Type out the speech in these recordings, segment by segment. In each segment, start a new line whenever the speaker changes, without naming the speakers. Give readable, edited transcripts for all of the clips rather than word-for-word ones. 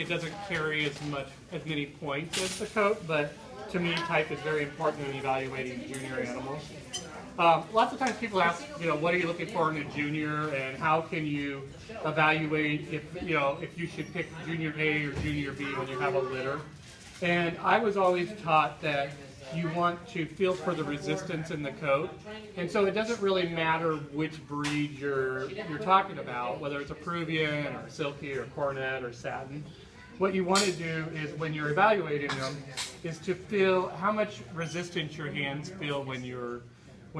it doesn't carry as many points as the coat, but to me, type is very important in evaluating junior animals. Lots of times people ask, what are you looking for in a junior, and how can you evaluate if you should pick junior A or junior B when you have a litter. And I was always taught that you want to feel for the resistance in the coat, and so it doesn't really matter which breed you're talking about, whether it's a Peruvian or Silky or Cornet or Satin. What you want to do is, when you're evaluating them, is to feel how much resistance your hands feel when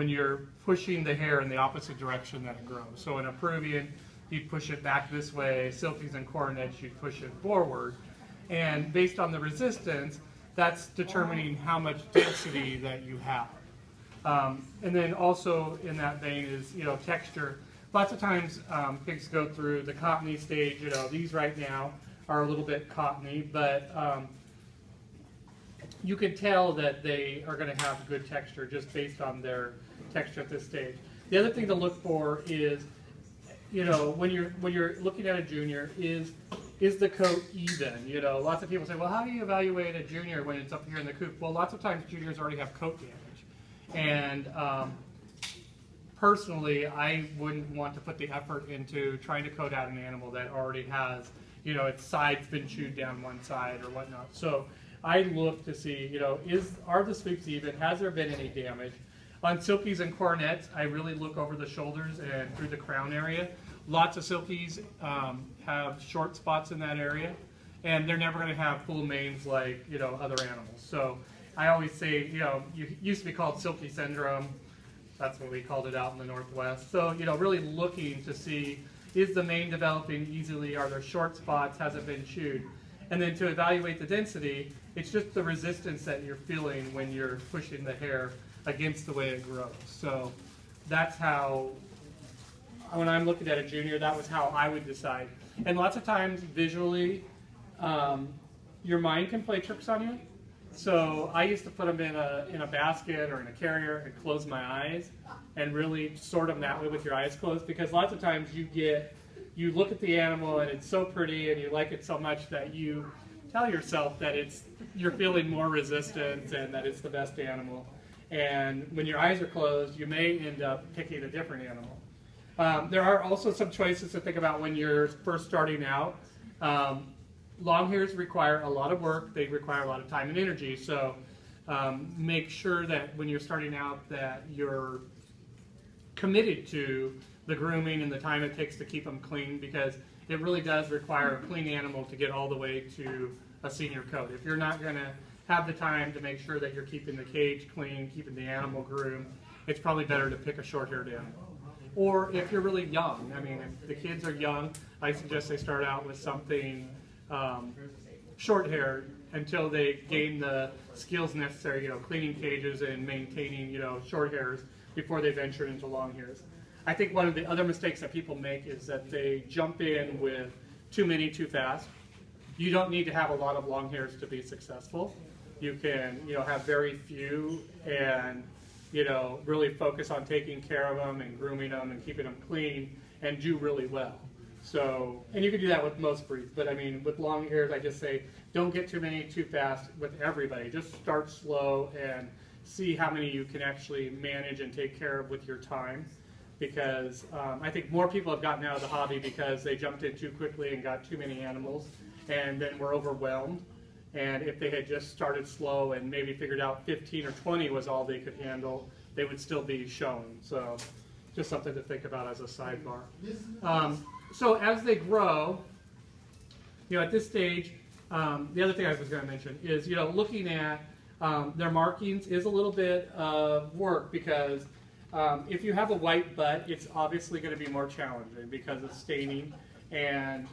you're pushing the hair in the opposite direction that it grows. So in a Peruvian, you'd push it back this way. Silkies and Cornets, you'd push it forward. And based on the resistance, that's determining how much density that you have. And then also in that vein is, texture. Lots of times pigs go through the cottony stage. These right now are a little bit cottony, but you can tell that they are going to have good texture just based on their texture at this stage. The other thing to look for is, when you're looking at a junior, is the coat even? Lots of people say, well, how do you evaluate a junior when it's up here in the coop? Well, lots of times juniors already have coat damage, and personally, I wouldn't want to put the effort into trying to coat out an animal that already has, its side's been chewed down one side or whatnot. So I look to see, are the sweeps even? Has there been any damage? On Silkies and Cornets, I really look over the shoulders and through the crown area. Lots of Silkies have short spots in that area, and they're never going to have full manes like, other animals. So I always say, it used to be called Silky syndrome. That's what we called it out in the Northwest. So, really looking to see, is the mane developing easily? Are there short spots? Has it been chewed? And then to evaluate the density, it's just the resistance that you're feeling when you're pushing the hair against the way it grows. So that's how, when I'm looking at a junior, that was how I would decide. And lots of times, visually, your mind can play tricks on you. So I used to put them in a basket or in a carrier and close my eyes and really sort them that way with your eyes closed, because lots of times you look at the animal and it's so pretty and you like it so much that you tell yourself that you're feeling more resistance and that it's the best animal. And when your eyes are closed, you may end up picking a different animal. There are also some choices to think about when you're first starting out. Long hairs require a lot of work. They require a lot of time and energy. So make sure that when you're starting out that you're committed to the grooming and the time it takes to keep them clean, because it really does require a clean animal to get all the way to a senior coat. If you're not going to have the time to make sure that you're keeping the cage clean, keeping the animal groomed, it's probably better to pick a short-haired animal. Or if you're really young, if the kids are young, I suggest they start out with something short-haired until they gain the skills necessary, cleaning cages and maintaining, short hairs before they venture into long hairs. I think one of the other mistakes that people make is that they jump in with too many too fast. You don't need to have a lot of long hairs to be successful. You can, have very few and, really focus on taking care of them and grooming them and keeping them clean and do really well. So, and you can do that with most breeds, but with long hairs, I just say don't get too many too fast with everybody. Just start slow and see how many you can actually manage and take care of with your time. Because I think more people have gotten out of the hobby because they jumped in too quickly and got too many animals and then were overwhelmed. And if they had just started slow and maybe figured out 15 or 20 was all they could handle, they would still be shown. So just something to think about as a sidebar. So as they grow, at this stage, the other thing I was going to mention is, looking at their markings is a little bit of work, because if you have a white butt, it's obviously going to be more challenging because of staining and